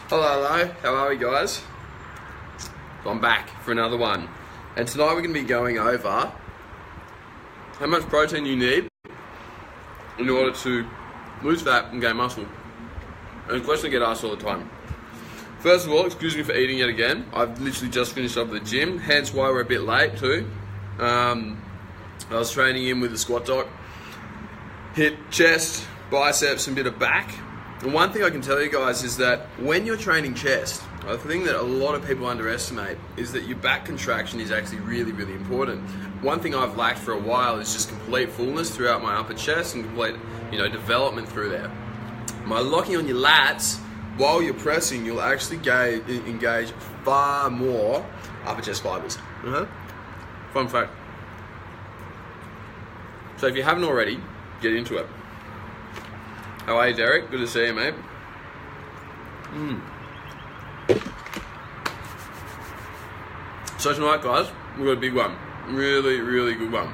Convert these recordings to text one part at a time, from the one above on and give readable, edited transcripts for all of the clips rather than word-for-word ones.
Hello, how are we guys? I'm back for another one. And tonight we're going to be going over how much protein you need in order to lose fat and gain muscle. And a question I get asked all the time. First of all, excuse me for eating yet again. I've literally just finished up at the gym, hence why we're a bit late too. I was training in with the squat doc. Hit chest, biceps, and a bit of back. And one thing I can tell you guys is that when you're training chest, the thing that a lot of people underestimate is that your back contraction is actually really, really important. One thing I've lacked for a while is just complete fullness throughout my upper chest and complete, development through there. By locking on your lats while you're pressing, you'll actually engage far more upper chest fibers. Fun fact. So if you haven't already, get into it. How are you, Derek? Good to see you, mate. So tonight, guys, we've got a big one. Really, really good one.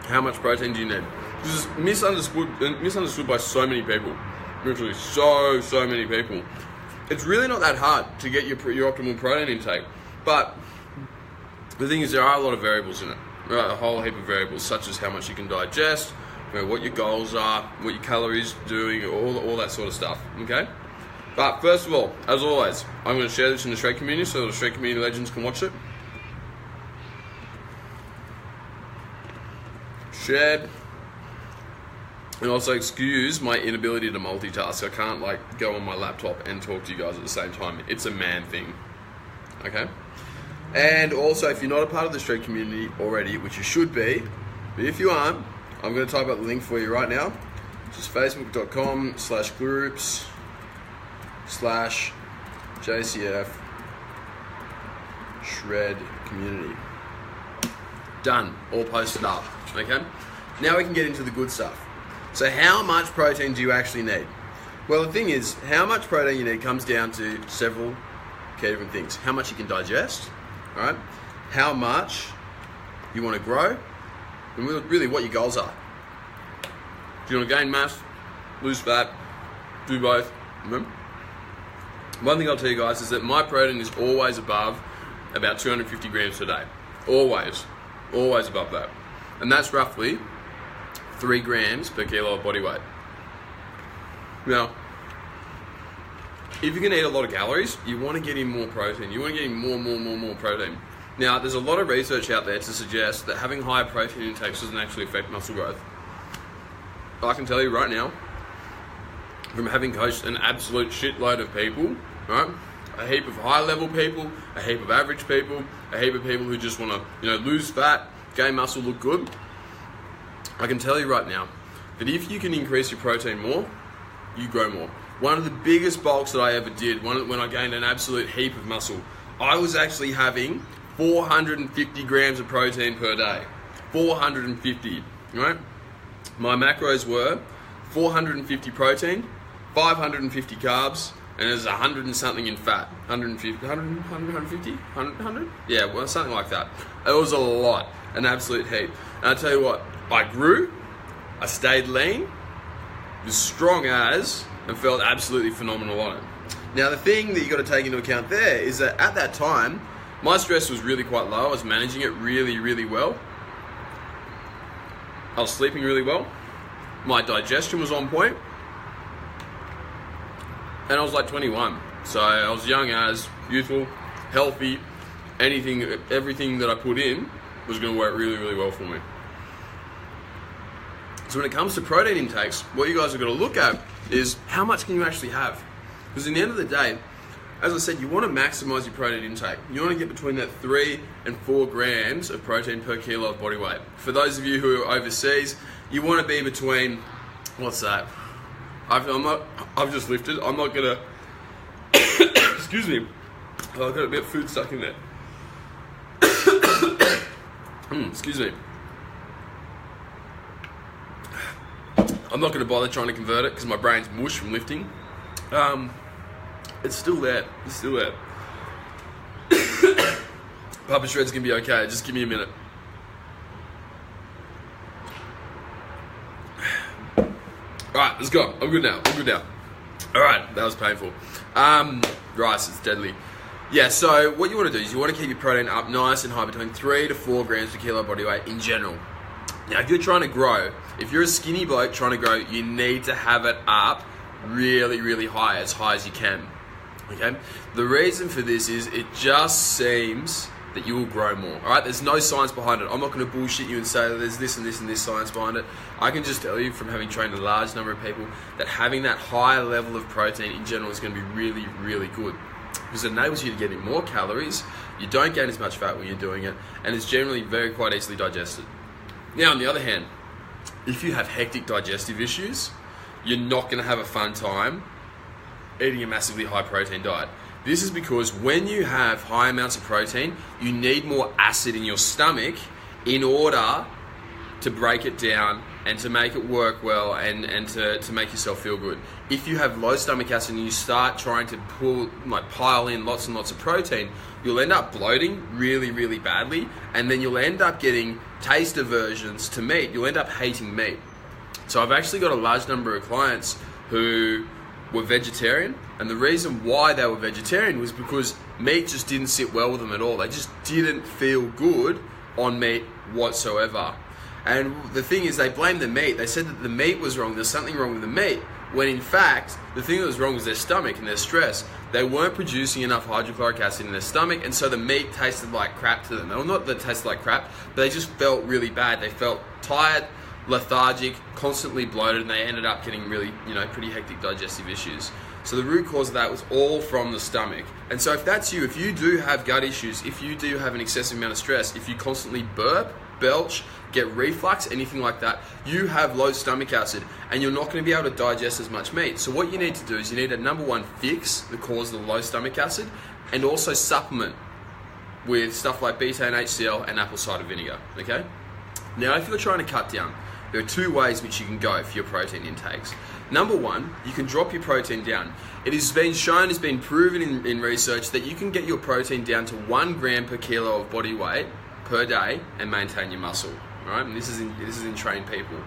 How much protein do you need? This is misunderstood by so many people. Literally, so many people. It's really not that hard to get your optimal protein intake. But the thing is, there are a lot of variables in it. Right, a whole heap of variables, such as how much you can digest, what your goals are, what your calories doing, all that sort of stuff, okay? But first of all, as always, I'm going to share this in the Shred community so the Shred community legends can watch it. Shared. And also excuse my inability to multitask. I can't go on my laptop and talk to you guys at the same time. It's a man thing, okay? And also, if you're not a part of the Shred community already, which you should be, but if you aren't, I'm going to type out the link for you right now. It's just facebook.com/groups/JCF Shred community. Done. All posted up. Okay? Now we can get into the good stuff. So how much protein do you actually need? Well, the thing is, how much protein you need comes down to several key different things. How much you can digest, right? How much you want to grow, and really what your goals are. Do you want to gain mass, lose fat, do both? Remember? One thing I'll tell you guys is that my protein is always above about 250 grams per day. Always above that. And that's roughly 3 grams per kilo of body weight. Now, if you're going to eat a lot of calories, you want to get in more protein. You want to get in more protein. Now, there's a lot of research out there to suggest that having higher protein intakes doesn't actually affect muscle growth. I can tell you right now, from having coached an absolute shitload of people, right? A heap of high-level people, a heap of average people, a heap of people who just want to, lose fat, gain muscle, look good. I can tell you right now that if you can increase your protein more, you grow more. One of the biggest bulks that I ever did, when I gained an absolute heap of muscle, I was actually having 450 grams of protein per day. 450, right? My macros were 450 protein, 550 carbs, and there's 100 and something in fat. 150? Yeah, well, something like that. It was a lot, an absolute heap. And I tell you what, I grew, I stayed lean, was strong as, and felt absolutely phenomenal on it. Now, the thing that you got to take into account there is that at that time, my stress was really quite low. I was managing it really, really well. I was sleeping really well. My digestion was on point. And I was like 21. So I was young as, youthful, healthy. Everything that I put in was going to work really, really well for me. So when it comes to protein intakes, what you guys are going to look at is how much can you actually have? Because in the end of the day, as I said, you want to maximize your protein intake. You want to get between that 3 and 4 grams of protein per kilo of body weight. For those of you who are overseas, you want to be between, what's that? I've just lifted. I'm not going to, excuse me. Oh, I've got a bit of food stuck in there. Excuse me. I'm not going to bother trying to convert it because my brain's mush from lifting. It's still there. Papa Shred's going to be okay. Just give me a minute. Alright, let's go. I'm good now. All right, that was painful. Rice is deadly. Yeah, so what you want to do is you want to keep your protein up nice and high, between 3 to 4 grams per kilo body weight in general. Now, if you're trying to grow, if you're a skinny bloke trying to grow, you need to have it up really, really high as you can. Okay? The reason for this is it just seems that you will grow more. All right? There's no science behind it. I'm not going to bullshit you and say that there's this and this and this science behind it. I can just tell you from having trained a large number of people that having that higher level of protein in general is going to be really, really good. Because it enables you to get in more calories, you don't gain as much fat when you're doing it, and it's generally quite easily digested. Now, on the other hand, if you have hectic digestive issues, you're not going to have a fun time eating a massively high protein diet. This is because when you have high amounts of protein, you need more acid in your stomach in order to break it down and to make it work well and to make yourself feel good. If you have low stomach acid and you start trying to pile in lots and lots of protein, you'll end up bloating really, really badly, and then you'll end up getting taste aversions to meat. You'll end up hating meat. So I've actually got a large number of clients who were vegetarian, and the reason why they were vegetarian was because meat just didn't sit well with them at all. They just didn't feel good on meat whatsoever. And the thing is, they blamed the meat. They said that the meat was wrong. There's something wrong with the meat. When in fact, the thing that was wrong was their stomach and their stress. They weren't producing enough hydrochloric acid in their stomach, and so the meat tasted like crap to them. Well, not that it tasted like crap, but they just felt really bad. They felt tired, lethargic, constantly bloated, and they ended up getting really, pretty hectic digestive issues. So the root cause of that was all from the stomach. And so if that's you, if you do have gut issues, if you do have an excessive amount of stress, if you constantly burp, belch, get reflux, anything like that, you have low stomach acid and you're not going to be able to digest as much meat. So what you need to do is you need to, number one, fix the cause of the low stomach acid, and also supplement with stuff like betaine HCl and apple cider vinegar, okay? Now, if you're trying to cut down, there are 2 ways which you can go for your protein intakes. Number one, you can drop your protein down. It has been shown, it's been proven in research that you can get your protein down to 1 gram per kilo of body weight per day and maintain your muscle, right? And this is in trained people.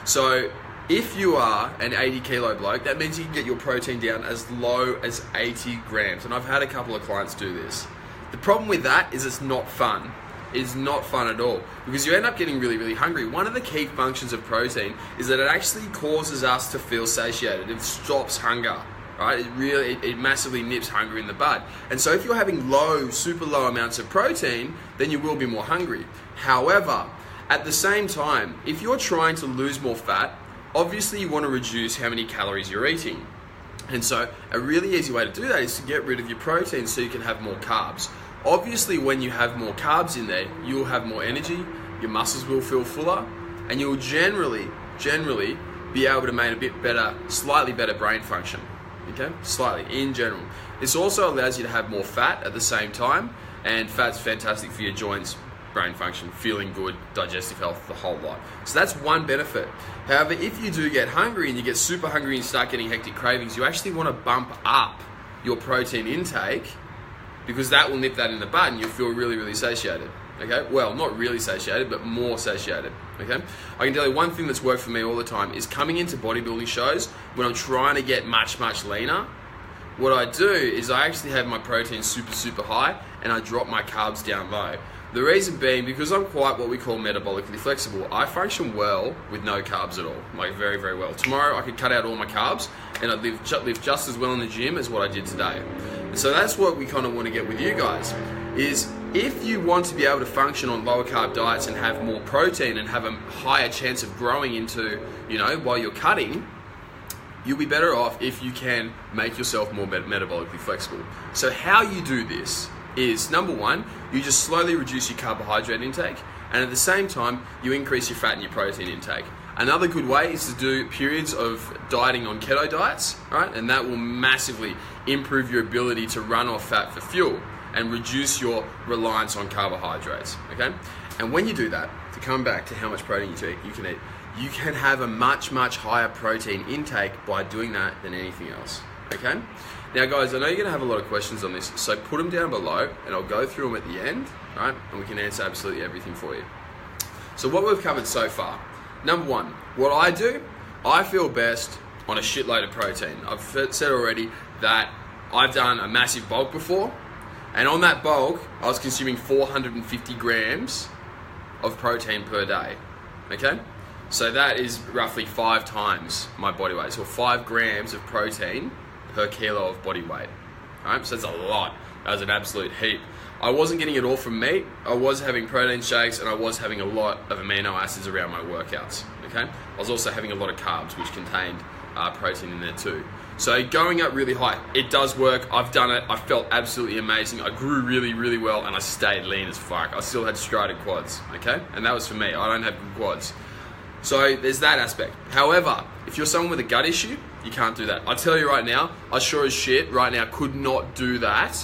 So if you are an 80 kilo bloke, that means you can get your protein down as low as 80 grams. And I've had a couple of clients do this. The problem with that is it's not fun. It's not fun at all, because you end up getting really, really hungry. One of the key functions of protein is that it actually causes us to feel satiated. It stops hunger, right? It massively nips hunger in the bud. And so if you're having super low amounts of protein, then you will be more hungry. However, at the same time, if you're trying to lose more fat, obviously you want to reduce how many calories you're eating. And so a really easy way to do that is to get rid of your protein so you can have more carbs. Obviously, when you have more carbs in there, you'll have more energy, your muscles will feel fuller, and you'll generally be able to make slightly better brain function. Okay? Slightly, in general. This also allows you to have more fat at the same time, and fat's fantastic for your joints, brain function, feeling good, digestive health, the whole lot. So that's one benefit. However, if you do get hungry and you get super hungry and you start getting hectic cravings, you actually want to bump up your protein intake, because that will nip that in the bud and you'll feel really, really satiated. Okay? Well, not really satiated, but more satiated. Okay? I can tell you one thing that's worked for me all the time is coming into bodybuilding shows when I'm trying to get much, much leaner. What I do is I actually have my protein super, super high and I drop my carbs down low. The reason being because I'm quite what we call metabolically flexible. I function well with no carbs at all, like very, very well. Tomorrow I could cut out all my carbs and I'd live just as well in the gym as what I did today. So that's what we kind of want to get with you guys, is if you want to be able to function on lower carb diets and have more protein and have a higher chance of growing into, while you're cutting, you'll be better off if you can make yourself more metabolically flexible. So how you do this is, number one, you just slowly reduce your carbohydrate intake, and at the same time, you increase your fat and your protein intake. Another good way is to do periods of dieting on keto diets, right? And that will massively improve your ability to run off fat for fuel and reduce your reliance on carbohydrates, okay? And when you do that, to come back to how much protein you can eat, you can have a much, much higher protein intake by doing that than anything else, okay? Now guys, I know you're gonna have a lot of questions on this, so put them down below and I'll go through them at the end, right? And we can answer absolutely everything for you. So what we've covered so far, number one, what I do, I feel best on a shitload of protein. I've said already that I've done a massive bulk before, and on that bulk, I was consuming 450 grams of protein per day. Okay? So that is roughly 5 times my body weight. So 5 grams of protein per kilo of body weight. Alright? So that's a lot. That was an absolute heap. I wasn't getting it all from meat. I was having protein shakes, and I was having a lot of amino acids around my workouts. Okay? I was also having a lot of carbs, which contained protein in there too. So going up really high, it does work. I've done it. I felt absolutely amazing. I grew really, really well, and I stayed lean as fuck. I still had strided quads, okay? And that was for me. I don't have good quads. So there's that aspect. However, if you're someone with a gut issue, you can't do that. I tell you right now, I sure as shit right now could not do that,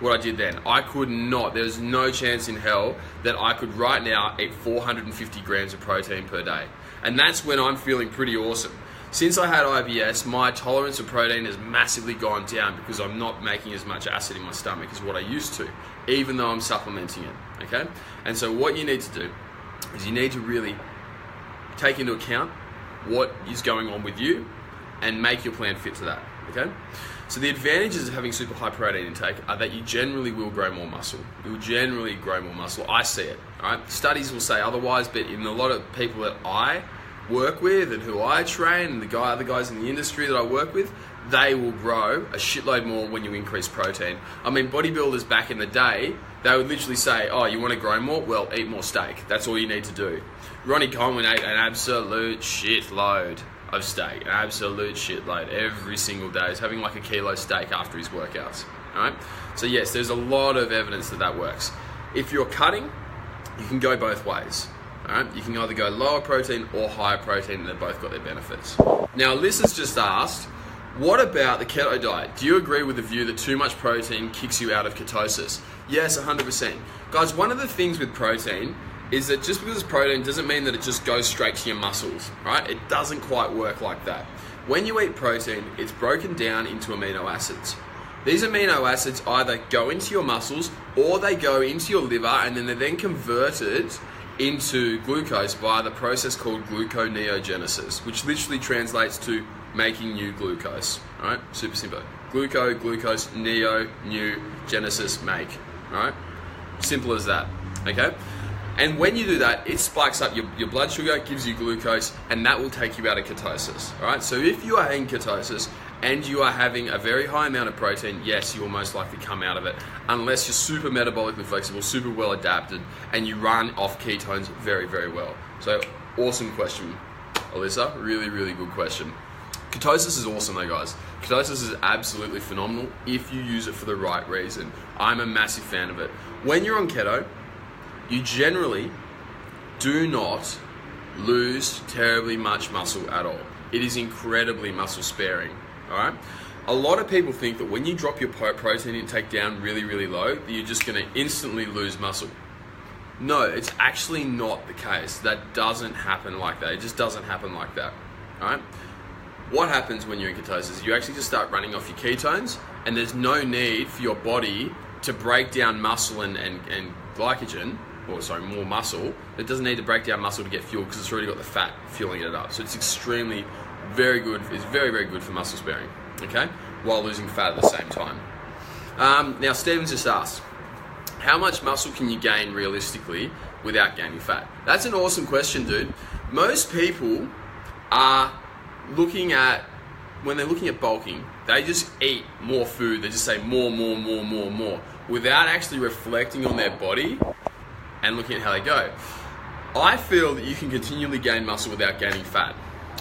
what I did then. I could not. There's no chance in hell that I could right now eat 450 grams of protein per day. And that's when I'm feeling pretty awesome. Since I had IBS, my tolerance of protein has massively gone down because I'm not making as much acid in my stomach as what I used to, even though I'm supplementing it, okay? And so what you need to do is you need to really take into account what is going on with you and make your plan fit to that, okay? So the advantages of having super high protein intake are that you generally will grow more muscle. You will generally grow more muscle. I see it, all right? Studies will say otherwise, but in a lot of people that I work with and who I train and other guys in the industry that I work with, they will grow a shitload more when you increase protein. I mean, bodybuilders back in the day, they would literally say, oh, you want to grow more? Well, eat more steak. That's all you need to do. Ronnie Coleman ate an absolute shitload of steak, an absolute shitload every single day. He's having like a kilo steak after his workouts, all right? So yes, there's a lot of evidence that that works. If you're cutting, you can go both ways. Alright, you can either go lower protein or higher protein, and they've both got their benefits. Now, Alyssa's just asked, what about the keto diet? Do you agree with the view that too much protein kicks you out of ketosis? Yes, 100%. Guys, one of the things with protein is that just because it's protein doesn't mean that it just goes straight to your muscles, right? It doesn't quite work like that. When you eat protein, it's broken down into amino acids. These amino acids either go into your muscles or they go into your liver, and then they're then converted into glucose via the process called gluconeogenesis, which literally translates to making new glucose. All right, super simple. Glucose, neo, new, genesis, make. All right, simple as that. Okay, and when you do that, it spikes up your blood sugar, gives you glucose, and that will take you out of ketosis. All right, so if you are in ketosis and you are having a very high amount of protein, yes, you will most likely come out of it, unless you're super metabolically flexible, super well adapted, and you run off ketones very, very well. So, awesome question, Alyssa. Really, really good question. Ketosis is awesome though, guys. Ketosis is absolutely phenomenal if you use it for the right reason. I'm a massive fan of it. When you're on keto, you generally do not lose terribly much muscle at all. It is incredibly muscle sparing. All right. A lot of people think that when you drop your protein intake down really, really low, that you're just going to instantly lose muscle. No, it's actually not the case. That doesn't happen like that. It just doesn't happen like that. All right. What happens when you're in ketosis? You actually just start running off your ketones, and there's no need for your body to break down muscle and glycogen, or sorry, more muscle. It doesn't need to break down muscle to get fuel because it's already got the fat fueling it up. So it's extremely very good. It's very, very good for muscle sparing, okay, while losing fat at the same time. Now, Steven's just asked, how much muscle can you gain realistically without gaining fat? That's an awesome question, dude. Most people are looking at, when they're looking at bulking, they just eat more food. They just say more, without actually reflecting on their body and looking at how they go. I feel that you can continually gain muscle without gaining fat.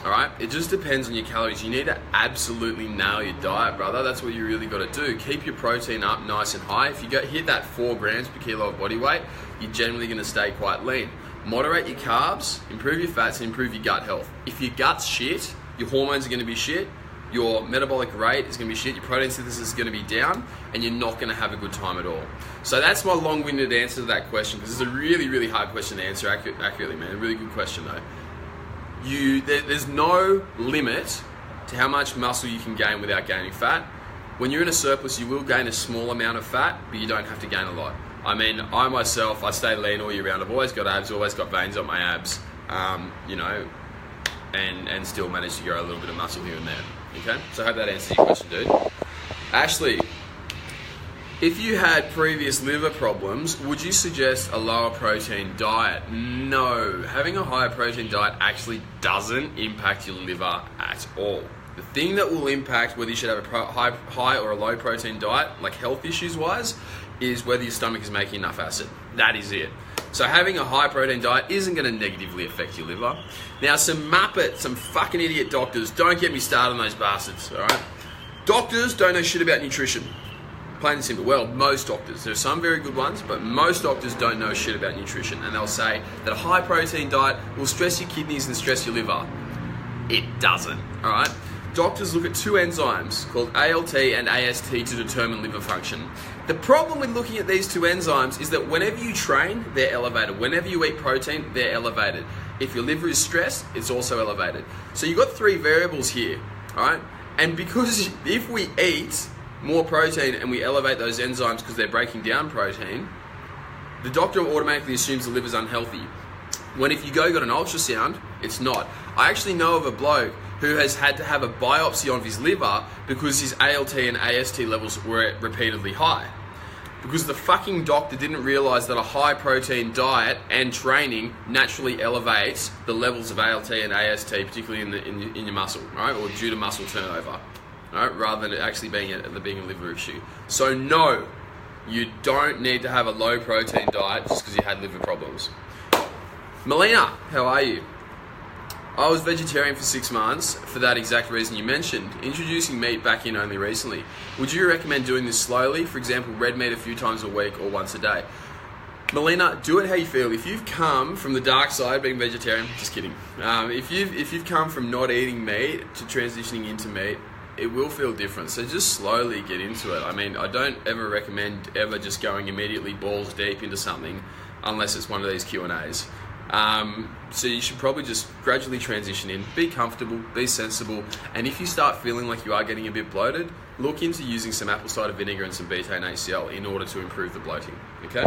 All right, it just depends on your calories. You need to absolutely nail your diet, brother. That's what you really got to do. Keep your protein up nice and high. If you hit that 4 grams per kilo of body weight, you're generally going to stay quite lean. Moderate your carbs, improve your fats, and improve your gut health. If your gut's shit, your hormones are going to be shit, your metabolic rate is going to be shit, your protein synthesis is going to be down, and you're not going to have a good time at all. So that's my long-winded answer to that question, because it's a really, really hard question to answer accurately, man. A really good question, though. There's no limit to how much muscle you can gain without gaining fat. When you're in a surplus, you will gain a small amount of fat, but you don't have to gain a lot. I mean, I myself, I stay lean all year round. I've always got abs, always got veins on my abs, and still manage to grow a little bit of muscle here and there. Okay, so I hope that answers your question, dude. Ashley, if you had previous liver problems, would you suggest a lower protein diet? No, having a higher protein diet actually doesn't impact your liver at all. The thing that will impact whether you should have a high or a low protein diet, like health issues wise, is whether your stomach is making enough acid. That is it. So having a high protein diet isn't going to negatively affect your liver. Now, some fucking idiot doctors, don't get me started on those bastards, alright? Doctors don't know shit about nutrition. Plain and simple. Well, most doctors. There are some very good ones, but most doctors don't know shit about nutrition. And they'll say that a high protein diet will stress your kidneys and stress your liver. It doesn't, alright? Doctors look at two enzymes called ALT and AST to determine liver function. The problem with looking at these two enzymes is that whenever you train, they're elevated. Whenever you eat protein, they're elevated. If your liver is stressed, it's also elevated. So you've got three variables here, alright? And because if we eat more protein and we elevate those enzymes because they're breaking down protein, the doctor automatically assumes the liver's unhealthy. When if you got an ultrasound, it's not. I actually know of a bloke who has had to have a biopsy of his liver because his ALT and AST levels were repeatedly high. Because the fucking doctor didn't realize that a high protein diet and training naturally elevates the levels of ALT and AST, particularly in your muscle, right? Or due to muscle turnover, right? Rather than actually being a liver issue. So no, you don't need to have a low protein diet just because you had liver problems. Melina, how are you? I was vegetarian for 6 months for that exact reason you mentioned, introducing meat back in only recently. Would you recommend doing this slowly? For example, red meat a few times a week or once a day? Melina, do it how you feel. If you've come from the dark side, being vegetarian, just kidding. If you've come from not eating meat to transitioning into meat, it will feel different. So just slowly get into it. I mean, I don't ever recommend ever just going immediately balls deep into something unless it's one of these Q&As. So you should probably just gradually transition in, be comfortable, be sensible, and if you start feeling like you are getting a bit bloated, look into using some apple cider vinegar and some betaine HCl in order to improve the bloating, okay?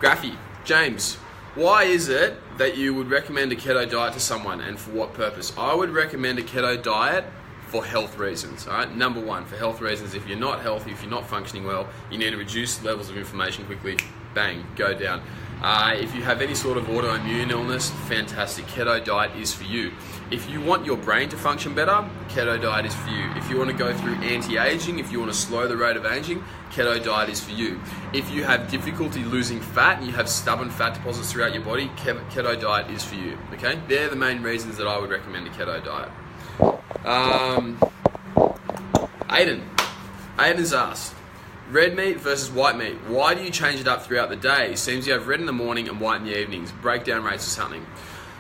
Graphy, James, why is it that you would recommend a keto diet to someone and for what purpose? I would recommend a keto diet for health reasons, alright? Number one, for health reasons, if you're not healthy, if you're not functioning well, you need to reduce levels of inflammation quickly, bang, go down. If you have any sort of autoimmune illness, fantastic, keto diet is for you. If you want your brain to function better, keto diet is for you. If you want to go through anti-aging, if you want to slow the rate of aging, keto diet is for you. If you have difficulty losing fat and you have stubborn fat deposits throughout your body, keto diet is for you, okay? They're the main reasons that I would recommend a keto diet. Aiden's asked, red meat versus white meat. Why do you change it up throughout the day? Seems you have red in the morning and white in the evenings. Breakdown rates or something.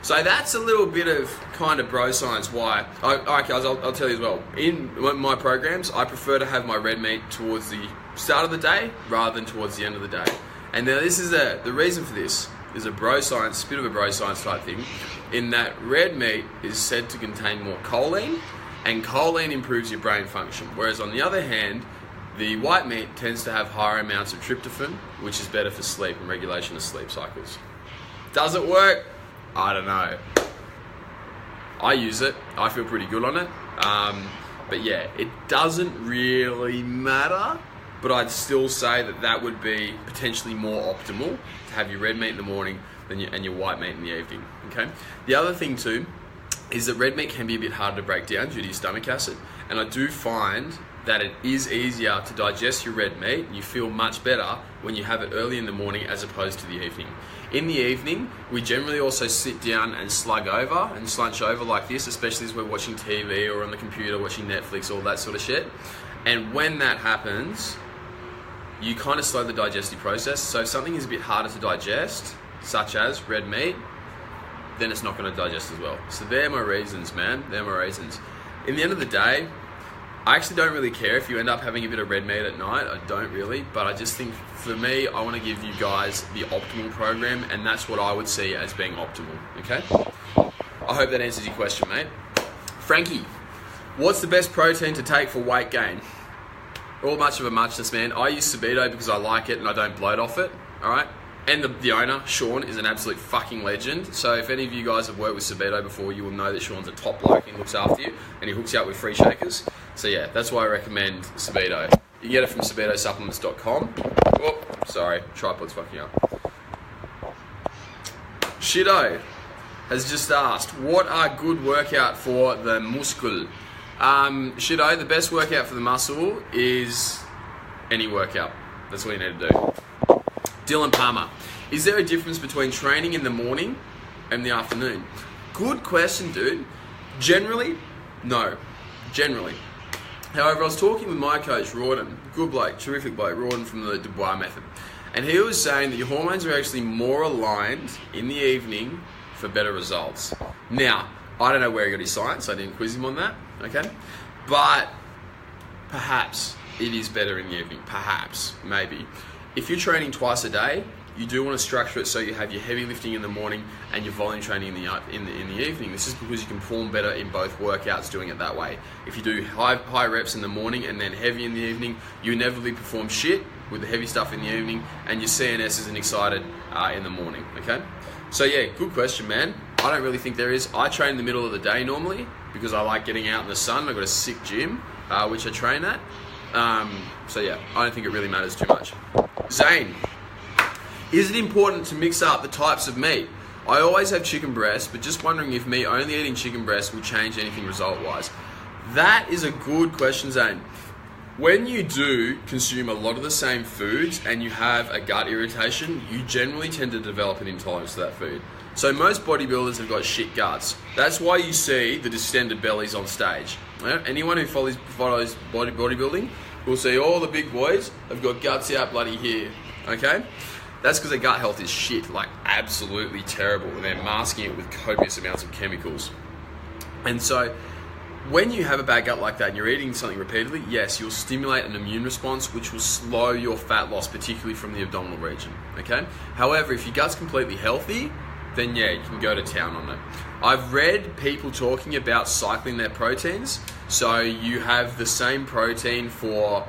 So that's a little bit of kind of bro science why. Okay, I'll tell you as well. In my programs, I prefer to have my red meat towards the start of the day rather than towards the end of the day. And now this is the reason for this is a bro science, bit of a bro science type thing, in that red meat is said to contain more choline, and choline improves your brain function. Whereas on the other hand, the white meat tends to have higher amounts of tryptophan, which is better for sleep and regulation of sleep cycles. Does it work? I don't know. I use it. I feel pretty good on it. But yeah, it doesn't really matter, but I'd still say that would be potentially more optimal to have your red meat in the morning and your white meat in the evening. Okay. The other thing too is that red meat can be a bit harder to break down due to your stomach acid, and I do find that it is easier to digest your red meat. You feel much better when you have it early in the morning as opposed to the evening. In the evening, we generally also sit down and slunch over like this, especially as we're watching TV or on the computer watching Netflix, all that sort of shit. And when that happens, you kind of slow the digestive process. So if something is a bit harder to digest, such as red meat, then it's not going to digest as well. So they're my reasons, man. They're my reasons. In the end of the day, I actually don't really care if you end up having a bit of red meat at night. I don't really, but I just think for me, I want to give you guys the optimal program, and that's what I would see as being optimal, okay? I hope that answers your question, mate. Frankie, what's the best protein to take for weight gain? All much of a muchness, man. I use Subito because I like it and I don't bloat off it, all right? And the owner, Sean, is an absolute fucking legend. So if any of you guys have worked with Subito before, you will know that Sean's a top bloke and looks after you, and he hooks you up with free shakers. So yeah, that's why I recommend Subito. You can get it from SubitoSupplements.com. Oh, sorry, tripod's fucking up. Shido has just asked, what are good workout for the muscle? Shido, the best workout for the muscle is any workout. That's what you need to do. Dylan Palmer, is there a difference between training in the morning and the afternoon? Good question, dude. Generally, no. Generally. However, I was talking with my coach, Rawdon, good bloke, terrific bloke, Rawdon from the Dubois method. And he was saying that your hormones are actually more aligned in the evening for better results. Now, I don't know where he got his science, I didn't quiz him on that, okay? But perhaps it is better in the evening, perhaps, maybe. If you're training twice a day, you do want to structure it so you have your heavy lifting in the morning and your volume training in the evening. This is because you can perform better in both workouts doing it that way. If you do high reps in the morning and then heavy in the evening, you inevitably perform shit with the heavy stuff in the evening, and your CNS isn't excited in the morning, okay? So yeah, good question, man. I don't really think there is. I train in the middle of the day normally because I like getting out in the sun. I've got a sick gym, which I train at. So yeah, I don't think it really matters too much. Zane, is it important to mix up the types of meat? I always have chicken breast, but just wondering if me only eating chicken breast will change anything result-wise. That is a good question, Zane. When you do consume a lot of the same foods and you have a gut irritation, you generally tend to develop an intolerance to that food. So most bodybuilders have got shit guts. That's why you see the distended bellies on stage. Anyone who follows bodybuilding will see all the big boys have got guts out bloody here, okay? That's because their gut health is shit, like absolutely terrible, and they're masking it with copious amounts of chemicals. And so when you have a bad gut like that and you're eating something repeatedly, yes, you'll stimulate an immune response which will slow your fat loss, particularly from the abdominal region, okay? However, if your gut's completely healthy, then yeah, you can go to town on it. I've read people talking about cycling their proteins. So you have the same protein for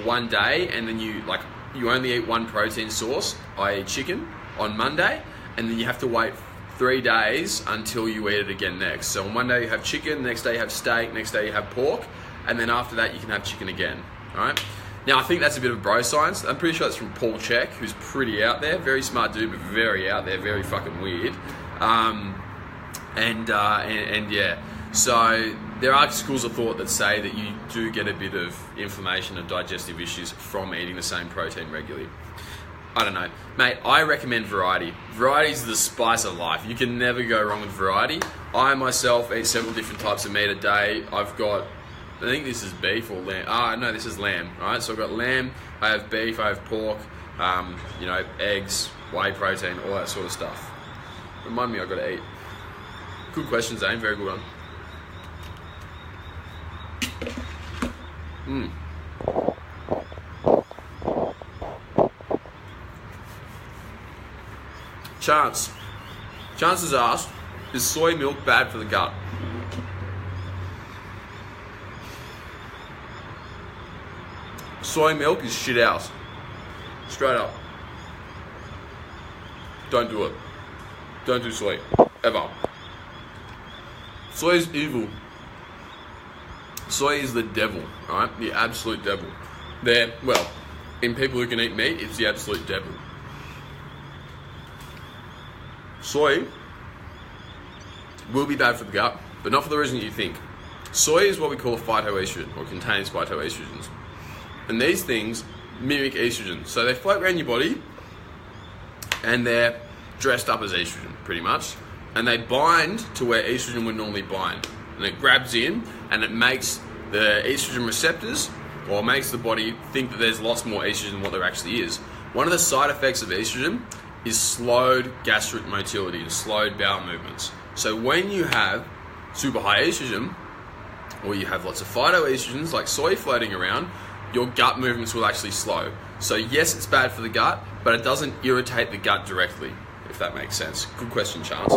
one day, and then you only eat one protein source, i.e. chicken, on Monday, and then you have to wait 3 days until you eat it again next. So on one day you have chicken, next day you have steak, next day you have pork, and then after that you can have chicken again. All right. Now I think that's a bit of bro science. I'm pretty sure it's from Paul Chek, who's pretty out there, very smart dude, but very out there, very fucking weird. And yeah, so there are schools of thought that say that you do get a bit of inflammation and digestive issues from eating the same protein regularly. I don't know. Mate, I recommend variety. Variety is the spice of life. You can never go wrong with variety. I myself eat several different types of meat a day. I've got, I think this is beef or lamb. No, this is lamb. All right, so I've got lamb, I have beef, I have pork, eggs, whey protein, all that sort of stuff. Remind me I've got to eat. Good question, Zane. Very good one. Chance has asked, is soy milk bad for the gut? Soy milk is shit house. Straight up. Don't do it. Don't do soy. Ever. Soy is evil. Soy is the devil, right? The absolute devil. In people who can eat meat, it's the absolute devil. Soy will be bad for the gut, but not for the reason that you think. Soy is what we call a phytoestrogen, or contains phytoestrogens. And these things mimic estrogen. So they float around your body, and they're dressed up as estrogen, pretty much. And they bind to where estrogen would normally bind. And it grabs in, and it makes the estrogen receptors, or makes the body think that there's lots more estrogen than what there actually is. One of the side effects of estrogen is slowed gastric motility, and slowed bowel movements. So when you have super high estrogen, or you have lots of phytoestrogens like soy floating around, your gut movements will actually slow. So yes, it's bad for the gut, but it doesn't irritate the gut directly, if that makes sense. Good question, Chance.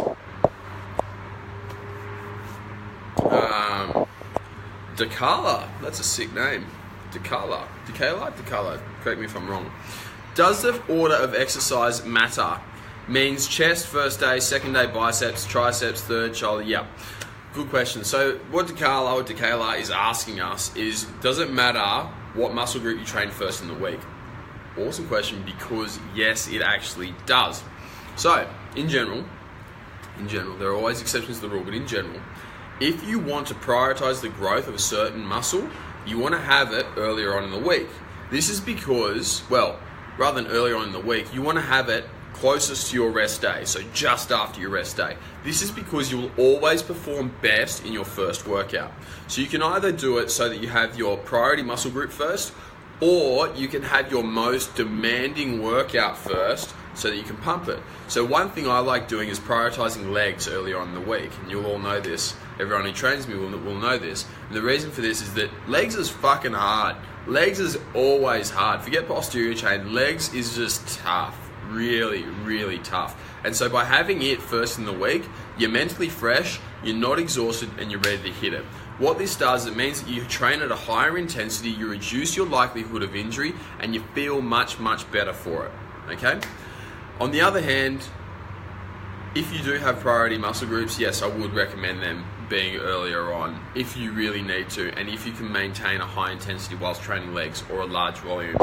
Dakala, that's a sick name. Dakala. Correct me if I'm wrong. Does the order of exercise matter? Means chest first day, second day biceps, triceps, third shoulder. Yep. Good question. So what Dakayla is asking us is, does it matter what muscle group you train first in the week? Awesome question, because yes, it actually does. So in general, there are always exceptions to the rule, but in general, if you want to prioritize the growth of a certain muscle, you want to have it earlier on in the week. This is because, well, rather than earlier on in the week, you want to have it closest to your rest day, so just after your rest day. This is because you will always perform best in your first workout. So you can either do it so that you have your priority muscle group first, or you can have your most demanding workout first so that you can pump it. So one thing I like doing is prioritizing legs earlier on in the week, and you'll all know this. Everyone who trains me will know this. And the reason for this is that legs is fucking hard. Legs is always hard. Forget posterior chain. Legs is just tough. Really, really tough. And so by having it first in the week, you're mentally fresh, you're not exhausted, and you're ready to hit it. What this does, it means that you train at a higher intensity, you reduce your likelihood of injury, and you feel much, much better for it. Okay? On the other hand, if you do have priority muscle groups, yes, I would recommend them being earlier on if you really need to, and if you can maintain a high intensity whilst training legs or a large volume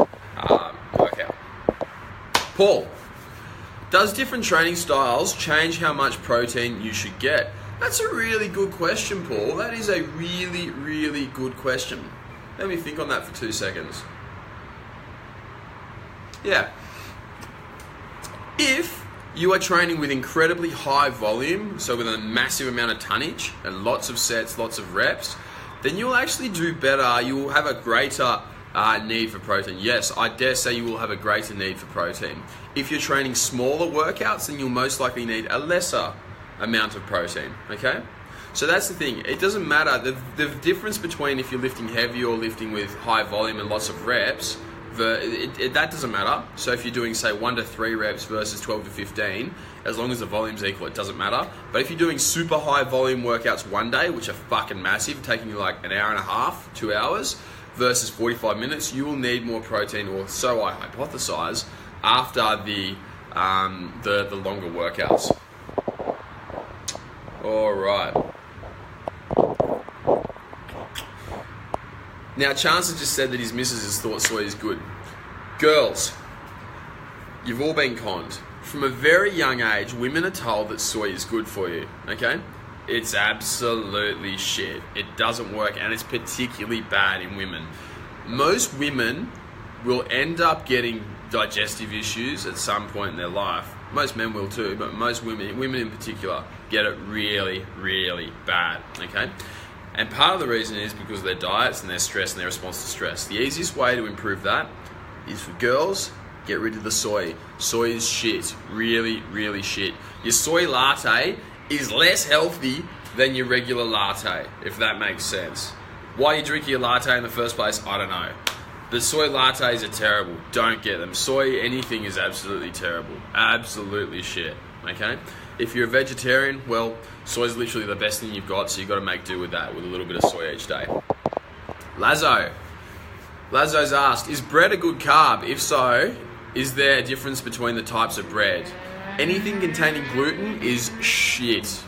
workout. Paul, does different training styles change how much protein you should get? That's a really good question, Paul. That is a really, really good question. Let me think on that for 2 seconds. Yeah. If you are training with incredibly high volume, so with a massive amount of tonnage and lots of sets, lots of reps, then you'll actually do better. You will have a greater need for protein. Yes, I dare say you will have a greater need for protein. If you're training smaller workouts, then you'll most likely need a lesser amount of protein, okay? So that's the thing. It doesn't matter. The difference between if you're lifting heavy or lifting with high volume and lots of reps, that doesn't matter. So if you're doing, say, 1 to 3 reps versus 12 to 15, as long as the volume's equal, it doesn't matter. But if you're doing super high volume workouts one day, which are fucking massive, taking you like an hour and a half, 2 hours, versus 45 minutes, you will need more protein, or so I hypothesize, after the longer workouts. All right. Now, Chance has just said that his missus has thought soy is good. Girls, you've all been conned. From a very young age, women are told that soy is good for you, okay? It's absolutely shit. It doesn't work, and it's particularly bad in women. Most women will end up getting digestive issues at some point in their life. Most men will too, but most women in particular, get it really, really bad, okay? And part of the reason is because of their diets and their stress and their response to stress. The easiest way to improve that is for girls, get rid of the soy. Soy is shit. Really, really shit. Your soy latte is less healthy than your regular latte, if that makes sense. Why you drink your latte in the first place, I don't know. But soy lattes are terrible. Don't get them. Soy anything is absolutely terrible. Absolutely shit. Okay? If you're a vegetarian, well, soy is literally the best thing you've got, so you've got to make do with that, with a little bit of soy each day. Lazo's asked, is bread a good carb? If so, is there a difference between the types of bread? Anything containing gluten is shit.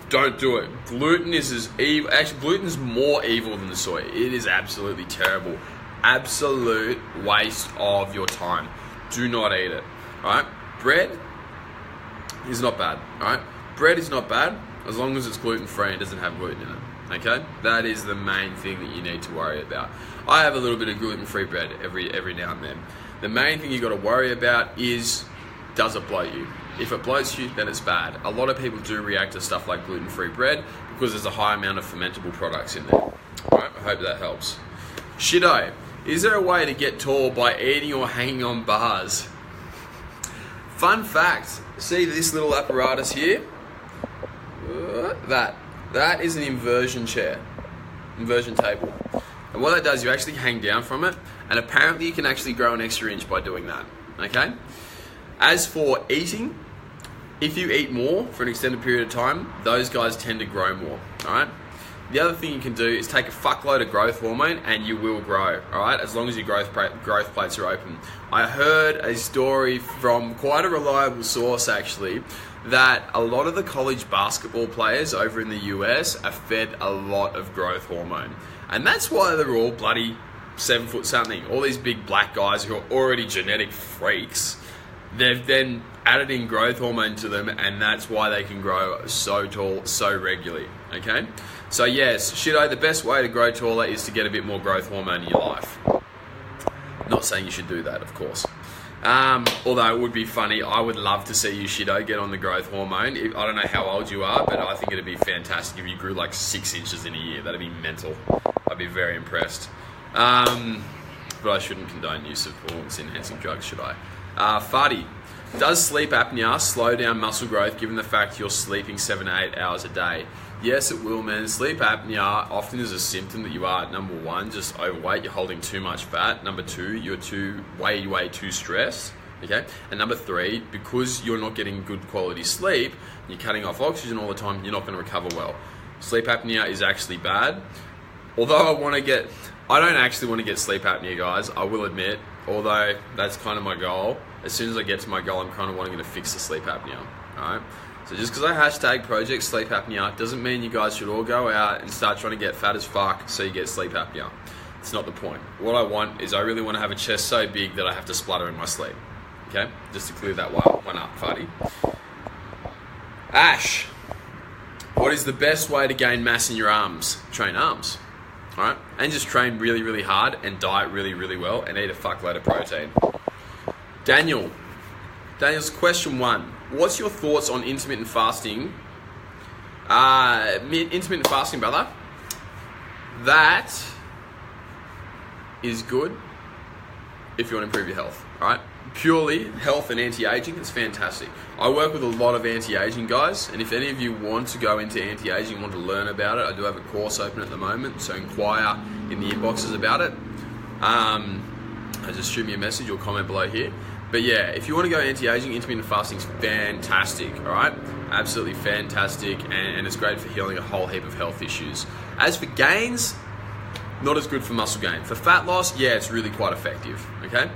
Don't do it. Gluten is as evil. Actually, gluten is more evil than the soy. It is absolutely terrible. Absolute waste of your time. Do not eat it. Alright? Bread is not bad. Alright? Bread is not bad as long as it's gluten free and doesn't have gluten in it. Okay? That is the main thing that you need to worry about. I have a little bit of gluten free bread every now and then. The main thing you got to worry about is, does it bloat you? If it bloats you, then it's bad. A lot of people do react to stuff like gluten free bread because there's a high amount of fermentable products in there. Alright? I hope that helps. Shido, is there a way to get tall by eating or hanging on bars? Fun fact, see this little apparatus here? That is an inversion chair, inversion table. And what that does, you actually hang down from it, and apparently you can actually grow an extra inch by doing that, okay? As for eating, if you eat more for an extended period of time, those guys tend to grow more, alright? The other thing you can do is take a fuckload of growth hormone and you will grow, all right? As long as your growth plates are open. I heard a story from quite a reliable source, actually, that a lot of the college basketball players over in the US are fed a lot of growth hormone. And that's why they're all bloody 7 foot something. All these big black guys who are already genetic freaks, they've then added in growth hormone to them, and that's why they can grow so tall so regularly, okay? So yes, Shido, the best way to grow taller is to get a bit more growth hormone in your life. Not saying you should do that, of course. Although it would be funny, I would love to see you, Shido, get on the growth hormone. I don't know how old you are, but I think it'd be fantastic if you grew like 6 inches in a year. That'd be mental. I'd be very impressed. But I shouldn't condone use of performance-enhancing drugs, should I? Fadi, does sleep apnea slow down muscle growth given the fact you're sleeping 7 to 8 hours a day? Yes, it will, man. Sleep apnea often is a symptom that you are, number one, just overweight, you're holding too much fat. Number two, you're way too stressed. Okay? And number three, because you're not getting good quality sleep, you're cutting off oxygen all the time, you're not going to recover well. Sleep apnea is actually bad. Although I don't actually want to get sleep apnea, guys, I will admit, although that's kind of my goal. As soon as I get to my goal, I'm kind of wanting to fix the sleep apnea, alright? So just because I hashtag project sleep apnea doesn't mean you guys should all go out and start trying to get fat as fuck so you get sleep apnea. It's not the point. What I want is I really want to have a chest so big that I have to splutter in my sleep. Okay? Just to clear that one up, Fadi. Ash, what is the best way to gain mass in your arms? Train arms. Alright? And just train really, really hard and diet really, really well and eat a fuckload of protein. Daniel's question 1. What's your thoughts on intermittent fasting? Intermittent fasting, brother. That is good if you want to improve your health, alright? Purely health and anti-aging, it's fantastic. I work with a lot of anti-aging guys, and if any of you want to go into anti-aging, want to learn about it, I do have a course open at the moment, so inquire in the inboxes about it. Just shoot me a message or comment below here. But yeah, if you want to go anti-aging, intermittent fasting is fantastic, alright? Absolutely fantastic, and it's great for healing a whole heap of health issues. As for gains, not as good for muscle gain. For fat loss, yeah, it's really quite effective, okay?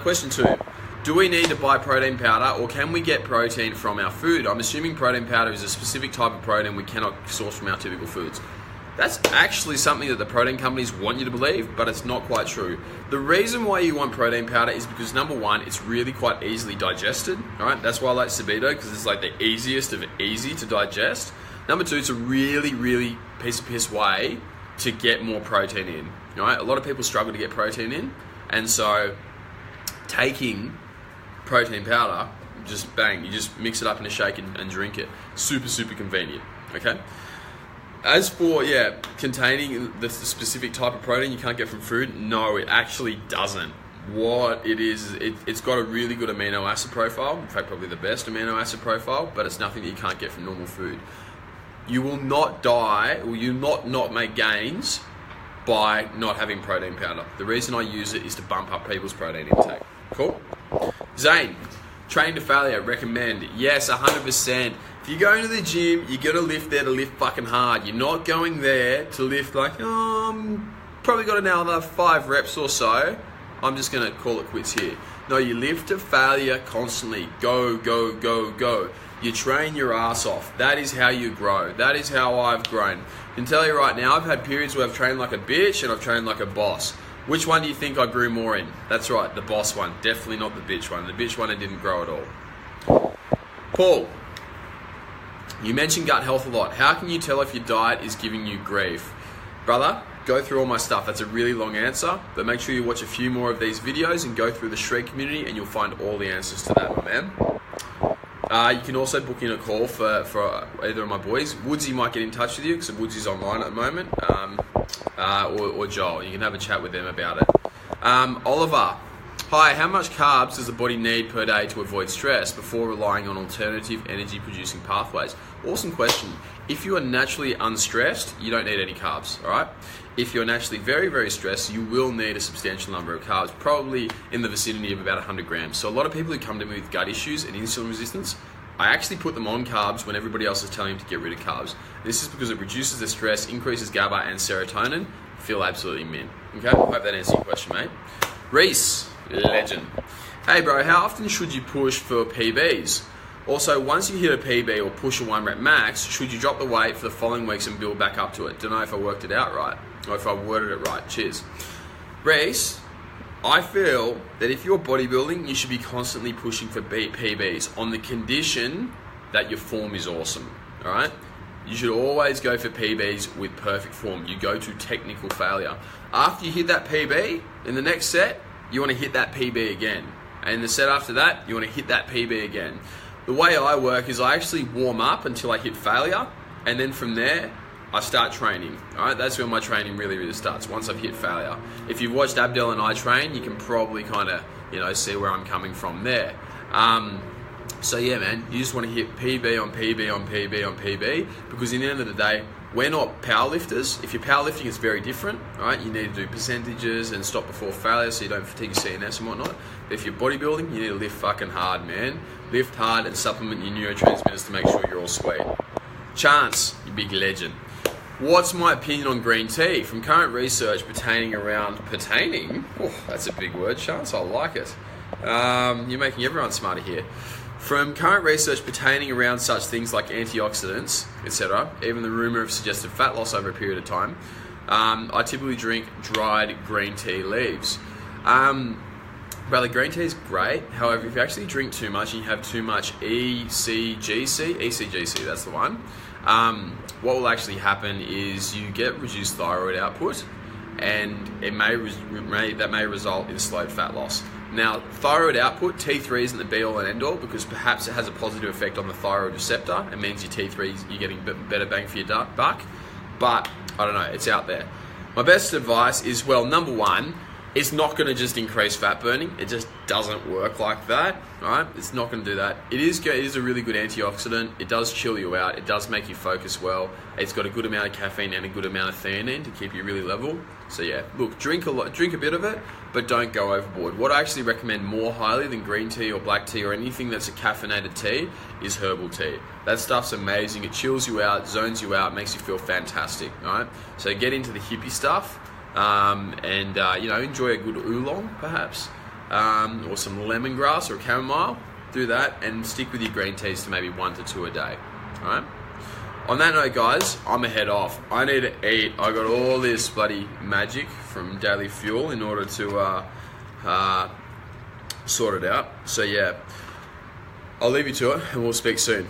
Question 2. Do we need to buy protein powder, or can we get protein from our food? I'm assuming protein powder is a specific type of protein we cannot source from our typical foods. That's actually something that the protein companies want you to believe, but it's not quite true. The reason why you want protein powder is because, number one, it's really quite easily digested. All right, that's why I like Subito, because it's like the easiest of easy to digest. Number two, it's a really piece of piss way to get more protein in. All right, a lot of people struggle to get protein in, and so taking protein powder, just bang, you just mix it up in a shake and drink it. Super convenient. Okay. As for, containing the specific type of protein you can't get from food, no, it actually doesn't. What it is, it's got a really good amino acid profile, in fact, probably the best amino acid profile, but it's nothing that you can't get from normal food. You will not die, or you not make gains by not having protein powder. The reason I use it is to bump up people's protein intake. Cool? Zane, train to failure, recommend. Yes, 100%. If you go into the gym, you're going to lift there to lift fucking hard. You're not going there to lift like, probably got another 5 reps or so. I'm just going to call it quits here. No, you lift to failure constantly. Go. You train your ass off. That is how you grow. That is how I've grown. I can tell you right now, I've had periods where I've trained like a bitch and I've trained like a boss. Which one do you think I grew more in? That's right, the boss one. Definitely not the bitch one. The bitch one, I didn't grow at all. Paul, you mentioned gut health a lot. How can you tell if your diet is giving you grief? Brother, go through all my stuff. That's a really long answer, but make sure you watch a few more of these videos and go through the Shred community and you'll find all the answers to that, my man. You can also book in a call for either of my boys. Woodsy might get in touch with you because Woodsy's online at the moment, or Joel. You can have a chat with them about it. Oliver, hi, how much carbs does the body need per day to avoid stress before relying on alternative energy producing pathways? Awesome question. If you are naturally unstressed, you don't need any carbs, all right? If you're naturally very stressed, you will need a substantial number of carbs, probably in the vicinity of about 100 grams. So a lot of people who come to me with gut issues and insulin resistance, I actually put them on carbs when everybody else is telling them to get rid of carbs. This is because it reduces the stress, increases GABA and serotonin. Feel absolutely mint. Okay, hope that answers your question, mate. Reese, legend. Hey bro, how often should you push for PBs? Also, once you hit a PB or push a 1 rep max, should you drop the weight for the following weeks and build back up to it? Don't know if I worked it out right, or if I worded it right. Cheers. Reese, I feel that if you're bodybuilding, you should be constantly pushing for PBs on the condition that your form is awesome, all right? You should always go for PBs with perfect form. You go to technical failure. After you hit that PB, in the next set, you want to hit that PB again. And the set after that, you want to hit that PB again. The way I work is I actually warm up until I hit failure, and then from there, I start training. All right, that's when my training really starts, once I've hit failure. If you've watched Abdel and I train, you can probably kind of, see where I'm coming from there. So yeah, man, you just want to hit PB on PB on PB on PB, because in the end of the day, we're not powerlifters. If you're powerlifting, it's very different, all right? You need to do percentages and stop before failure so you don't fatigue your CNS and whatnot. But if you're bodybuilding, you need to lift fucking hard, man. Lift hard and supplement your neurotransmitters to make sure you're all sweet. Chance, you big legend. What's my opinion on green tea? From current research pertaining, that's a big word, Chance, I like it. You're making everyone smarter here. From current research pertaining around such things like antioxidants, etc., even the rumor of suggested fat loss over a period of time, I typically drink dried green tea leaves. Brother, green tea is great. However, if you actually drink too much and you have too much ECGC, that's the one, what will actually happen is you get reduced thyroid output, and that may result in slowed fat loss. Now, thyroid output, T3 isn't the be-all and end-all, because perhaps it has a positive effect on the thyroid receptor. It means your T3, you're getting better bang for your buck. But, I don't know, it's out there. My best advice is, well, number one, it's not going to just increase fat burning. It just doesn't work like that, right? It's not going to do that. It is a really good antioxidant. It does chill you out. It does make you focus well. It's got a good amount of caffeine and a good amount of theanine to keep you really level. So yeah, look, drink a bit of it, but don't go overboard. What I actually recommend more highly than green tea or black tea or anything that's a caffeinated tea is herbal tea. That stuff's amazing. It chills you out, zones you out, makes you feel fantastic, all right? So get into the hippie stuff. Enjoy a good oolong perhaps, or some lemongrass or chamomile. Do that and stick with your green teas to maybe 1 to 2 a day. All right. On that note, guys, I'm a head off. I need to eat. I got all this bloody magic from Daily Fuel in order to sort it out. So yeah, I'll leave you to it, and we'll speak soon.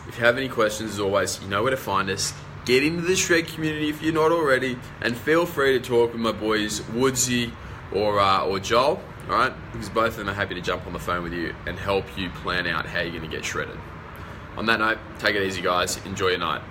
If you have any questions, as always, you know where to find us. Get into the Shred community if you're not already, and feel free to talk with my boys Woodsy or Joel, all right? Because both of them are happy to jump on the phone with you and help you plan out how you're going to get shredded. On that note, take it easy, guys. Enjoy your night.